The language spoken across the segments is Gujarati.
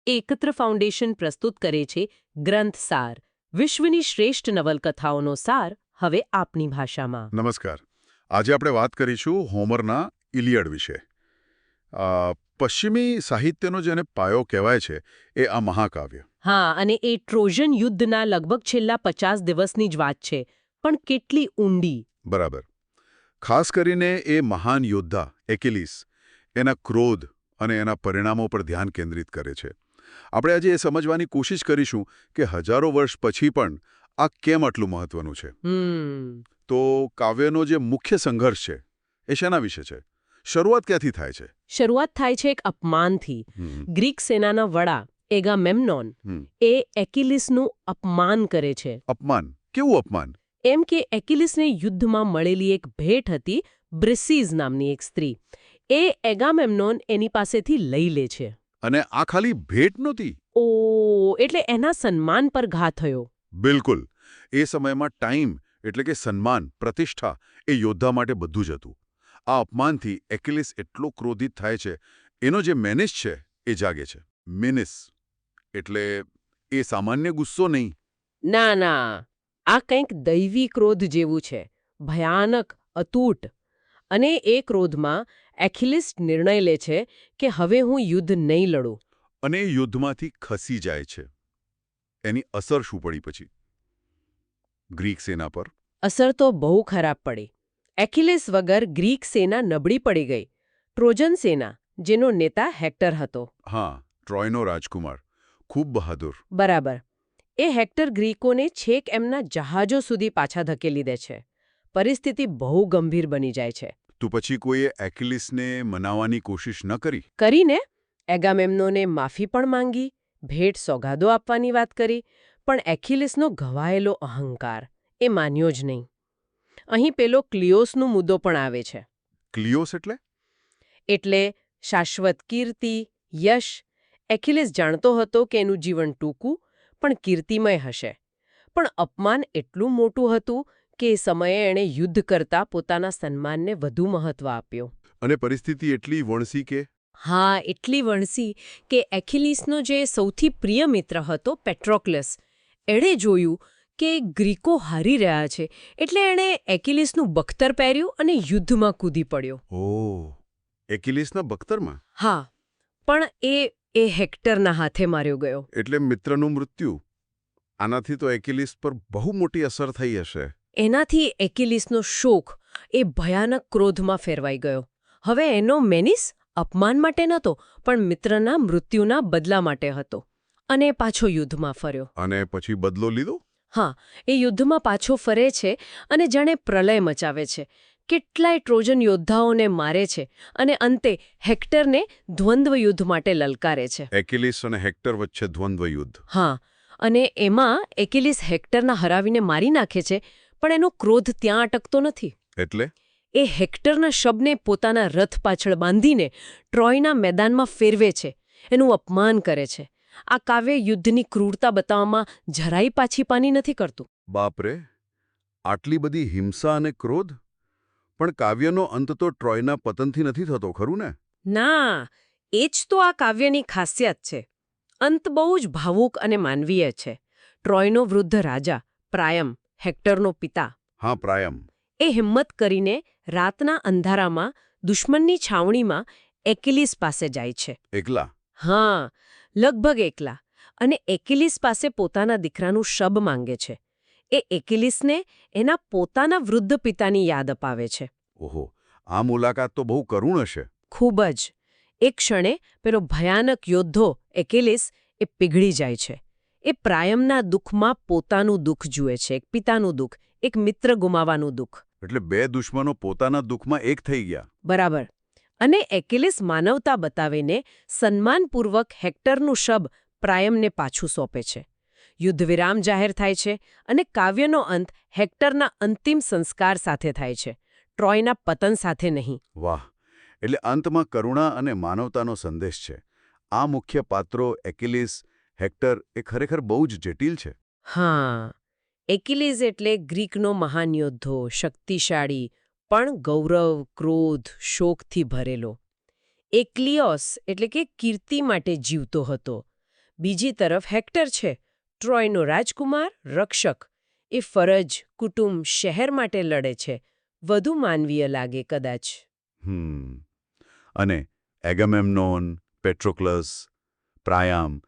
એકત્ર ફાઉન્ડેશન પ્રસ્તુત કરે છે ગ્રંથ સાર, વિશ્વની શ્રેષ્ઠ નવલકથાઓનો સાર, હવે આપની ભાષામાં. નમસ્કાર. આજે આપણે વાત કરીશું હોમરના ઇલિયડ વિશે. પશ્ચિમી સાહિત્યનો જેને પાયો કહેવાય છે એ આ મહાકાવ્ય. હા, અને એ ટ્રોજન યુદ્ધના લગભગ છેલ્લા 50 દિવસની જ વાત છે, પણ કેટલી ઊંડી. બરાબર. ખાસ કરીને એ મહાન યોદ્ધા એકિલીસ, એના ક્રોધ અને એના પરિણામો પર ધ્યાન કેન્દ્રિત કરે છે. આપણે આજે એ સમજવાની કોશિશ કરીશું કે હજારો વર્ષ પછી પણ આ કેમ આટલું મહત્વનું છે. તો કાવ્યનો જે મુખ્ય સંઘર્ષ છે એ શેના વિશે છે? શરૂઆત ક્યાંથી થાય છે? શરૂઆત થાય છે એક અપમાનથી. ગ્રીક સેનાના વડા એગામેમ્નોન એ એકિલીસનું અપમાન કરે છે. અપમાન? કેવું અપમાન? એમ કે એકિલીસને યુદ્ધમાં મળેલી એક ભેટ હતી, બ્રિસીઝ નામની એક સ્ત્રી. એ એગામેમ્નોન એની પાસેથી લઈ લે છે. અને આ ખાલી ભેટ નહોતી? એટલે એના સન્માન પર ઘા થયો. બિલકુલ. એ સમયમાં ટાઈમ એટલે કે સન્માન, પ્રતિષ્ઠા એ યોદ્ધા માટે બધું જ હતું. આ અપમાનથી એકિલીસ એટલો ક્રોધિત થાય છે, એનો જે મેનિસ છે એ જાગે છે. મેનિસ એટલે એ સામાન્ય ગુસ્સો નહીં. ના ના, આ કંઈક દૈવી ક્રોધ જેવું છે, ભયાનક, અતૂટ. અને એ ક્રોધમાં એકિલીસ નિર્ણય લે છે કે હવે હું યુદ્ધ નહીં લડું. અને એ યુદ્ધમાંથી ખસી જાય છે. એની અસર શું પડી પછી ગ્રીક સેના પર? અસર તો બહુ ખરાબ પડી. એકિલીસ વગર ગ્રીક સેના નબળી પડી ગઈ. ટ્રોજન સેના, જેનો નેતા હેક્ટર હતો. હા, ટ્રોયનો રાજકુમાર, ખૂબ બહાદુર. બરાબર. એ હેક્ટર ગ્રીકોને છેક એમના જહાજો સુધી પાછા ધકેલી દે છે. પરિસ્થિતિ બહુ ગંભીર બની જાય છે. તો પછી કોઈએ એકિલીસને મનાવવાની કોશિશ ન કરી? કરીને એગામેમ્નોને માફી પણ માંગી, ભેટ સોગાદો આપવાની વાત કરી, પણ એકિલીસનો ઘવાયેલો અહંકાર એ માન્યો જ નહીં. અહીં પેલો ક્લિયોસનો મુદ્દો પણ આવે છે. ક્લિયોસ એટલે? એટલે શાશ્વત કીર્તિ, યશ. એકિલીસ જાણતો હતો કે એનું જીવન ટૂંકું પણ કીર્તિમય હશે. પણ અપમાન એટલું મોટું હતું કે એ સમયે એણે યુદ્ધ કરતા પોતાના સન્માનને વધુ મહત્વ આપ્યો. અને પરિસ્થિતિ એટલી વણસી કે? હા, એટલી વણસી કે એકિલીસનો જે સૌથી પ્રિય મિત્ર હતો પેટ્રોક્લસ, એણે જોયું કે ગ્રીકો હારી રહ્યા છે, એટલે એણે એકિલીસનું બખ્તર પહેર્યું અને યુદ્ધમાં કૂદી પડ્યો. ઓહ, એકિલીસના બખ્તરમાં? હા, પણ એ હેક્ટરના હાથે માર્યો ગયો. એટલે મિત્રનું મૃત્યુ. આનાથી તો એકિલીસ પર બહુ મોટી અસર થઈ હશે. એનાથી એકિલીસનો શોક એ ભયાનક ક્રોધમાં ફેરવાઈ ગયો. હવે એનો મેનિસ અપમાન માટે નહોતો, પણ મિત્રના મૃત્યુના બદલા માટે હતો. અને પાછો યુદ્ધમાં ફર્યો. અને પછી બદલો લીધો? હા, એ યુદ્ધમાં પાછો ફરે છે અને જાણે પ્રલય મચાવે છે. કેટલાય ટ્રોજન યોદ્ધાઓને મારે છે અને અંતે હેક્ટરને દ્વંદ્વ યુદ્ધ માટે લલકારે છે. એકિલીસ અને હેક્ટર વચ્ચે દ્વંદ્વ યુદ્ધ. હા, અને એમાં એકિલીસ હેક્ટરના હરાવીને મારી નાખે છે, પણ એનો ક્રોધ ત્યાં અટકતો નથી. એટલે? એ હેક્ટરના શબને પોતાના રથ પાછળ બાંધીને ટ્રોયના મેદાનમાં ફેરવે છે, એનું અપમાન કરે છે. આ કાવ્ય યુદ્ધની ક્રૂરતા બતાવવામાં જરાય પાછી-પાની નથી કરતું. બાપરે, આટલી બધી હિંસા અને ક્રોધ? પણ કાવ્યનો અંત તો ટ્રોયના પતનથી નથી થતો, ખરું ને? ના, એ જ તો આ કાવ્યની ખાસિયત છે. અંત બહુ જ ભાવુક અને માનવીય છે. ટ્રોયનો વૃદ્ધ રાજા પ્રાયમ, હેક્ટરનો પિતા. હા, પ્રાયમ. એ હિંમત કરીને રાતના અંધારામાં દુશ્મનની છાવણીમાં એકિલીસ પાસે જાય છે. એકલા? હા, લગભગ એકલા. અને એકિલીસ પાસે પોતાના દીકરાનું શબ માંગે છે. એ એકિલીસને એના પોતાના વૃદ્ધ પિતાની યાદ અપાવે છે. ઓહો, આ મુલાકાત તો બહુ કરુણ હશે. ખૂબ જ. એક ક્ષણે પેલો ભયાનક યોદ્ધો એકિલીસ એ પીગળી જાય છે. એ પ્રાયમના દુઃખમાં પોતાનું દુઃખ જુએ છે, એક પિતાનું દુઃખ, એક મિત્ર ગુમાવવાનું દુઃખ. એટલે બે દુશ્મનો પોતાના દુઃખમાં એક થઈ ગયા. બરાબર. અને એકિલીસ માનવતા બતાવીને સન્માનપૂર્વક હેક્ટરનું શબ પ્રાયમને પાછું સોંપે છે. યુદ્ધ વિરામ જાહેર થાય છે અને કાવ્યનો અંત હેક્ટરના અંતિમ સંસ્કાર સાથે થાય છે, ટ્રોયના પતન સાથે નહીં. વાહ! એટલે અંતમાં કરુણા અને માનવતાનો સંદેશ છે. આ મુખ્ય પાત્રો એકિલીસ, હેક્ટર એ ખરેખર બહુ જ જટિલ છે. હા, એકિલીસ એટલે ગ્રીકનો મહાન યોદ્ધો, શક્તિશાળી, પણ ગૌરવ, ક્રોધ, શોકથી ભરેલો. એ ક્લિયોસ એટલે કે કીર્તિ માટે જીવતો હતો. બીજી તરફ હેક્ટર છે, ટ્રોયનો રાજકુમાર, રક્ષક. એ ફરજ, કુટુંબ, શહેર માટે લડે છે. વધુ માનવીય લાગે કદાચ. અને એગામેમ્નોન, પેટ્રોક્લસ, પ્રાયામ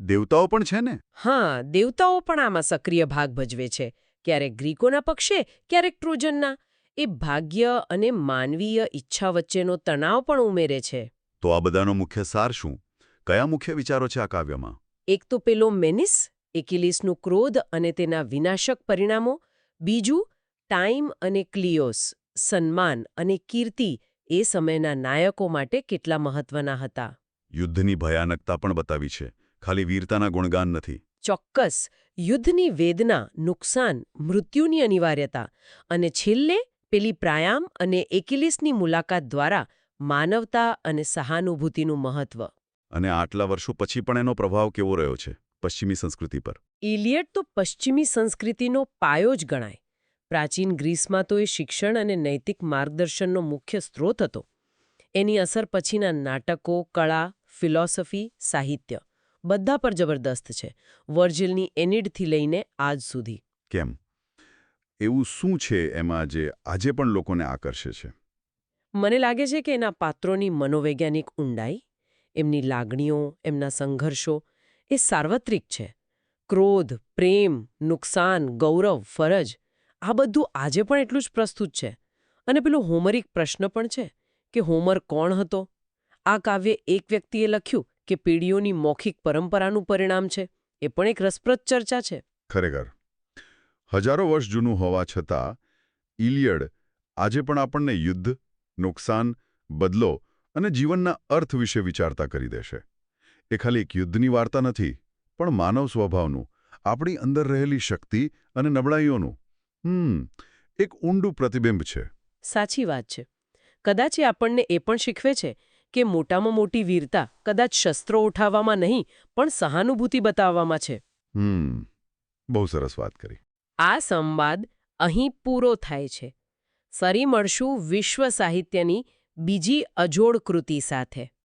દેવતાઓ પણ છે ને? હા, દેવતાઓ પણ આમાં સક્રિય ભાગ ભજવે છે. ક્યારેક ગ્રીકોના પક્ષે, ક્યારેક ટ્રોજનના. એ ભાગ્ય અને માનવીય ઈચ્છા વચ્ચેનો તણાવ પણ ઉમેરે છે. તો આ બધાનો મુખ્ય સાર શું? કયા મુખ્ય વિચારો છે આ કાવ્યમાં? એક તો પેલો મેનિસ, એકિલીસનું ક્રોધ અને તેના વિનાશક પરિણામો. બીજું ટાઈમ અને ક્લિયોસ, સન્માન અને કીર્તિ એ સમયના નાયકો માટે કેટલા મહત્વના હતા. યુદ્ધની ભયાનકતા પણ બતાવી છે, ખાલી વીરતાના ગુણગાન નથી. ચોક્કસ, યુદ્ધની વેદના, નુકસાન, મૃત્યુની અનિવાર્યતા અને છેલ્લે પેલી પ્રાયામ અને એકિલીસની મુલાકાત દ્વારા માનવતા અને સહાનુભૂતિનું મહત્વ. અને આટલા વર્ષો પછી પણ એનો પ્રભાવ કેવો રહ્યો છે પશ્ચિમી સંસ્કૃતિ પર? ઇલિયડ તો પશ્ચિમી સંસ્કૃતિનો પાયો જ ગણાય. પ્રાચીન ગ્રીસમાં તો એ શિક્ષણ અને નૈતિક માર્ગદર્શનનો મુખ્ય સ્ત્રોત હતો. એની અસર પછીના નાટકો, કળા, ફિલોસોફી, સાહિત્ય બધા પર જબરદસ્ત છે. વર્જિલની એનિડથી લઈને આજ સુધી. કેમ? એવું શું છે એમાં જે આજે પણ લોકોને આકર્ષે છે? મને લાગે છે કે એના પાત્રોની મનોવૈજ્ઞાનિક ઊંડાઈ, એમની લાગણીઓ, એમના સંઘર્ષો એ સાર્વત્રિક છે. ક્રોધ, પ્રેમ, નુકસાન, ગૌરવ, ફરજ આ બધું આજે પણ એટલું જ પ્રસ્તુત છે. અને પેલો હોમરિક પ્રશ્ન પણ છે કે હોમર કોણ હતો? આ કાવ્ય એક વ્યક્તિએ લખ્યું કે પેઢીઓની મૌખિક પરંપરાનું પરિણામ છે? એ પણ એક રસપ્રદ ચર્ચા છે. ખરેખર હજારો વર્ષ જૂનું હોવા છતાં ઇલિયડ આજે પણ આપણને યુદ્ધ, નુકસાન, બદલો અને જીવનના અર્થ વિશે વિચારતા કરી દેશે. એ ખાલી એક યુદ્ધની વાર્તા નથી, પણ માનવ સ્વભાવનું, આપણી અંદર રહેલી શક્તિ અને નબળાઈઓનું એક ઊંડું પ્રતિબિંબ છે. સાચી વાત છે. કદાચ એ આપણને એ પણ શીખવે છે કે મોટામાં મોટી વીરતા કદાચ શસ્ત્રો ઉઠાવવામાં નહીં, પણ સહાનુભૂતિ બતાવવામાં છે. બહુ સરસ વાત કરી. આ સંવાદ અહીં પૂરો થાય છે. ફરી મળશું વિશ્વ સાહિત્યની બીજી અજોડ કૃતિ સાથે.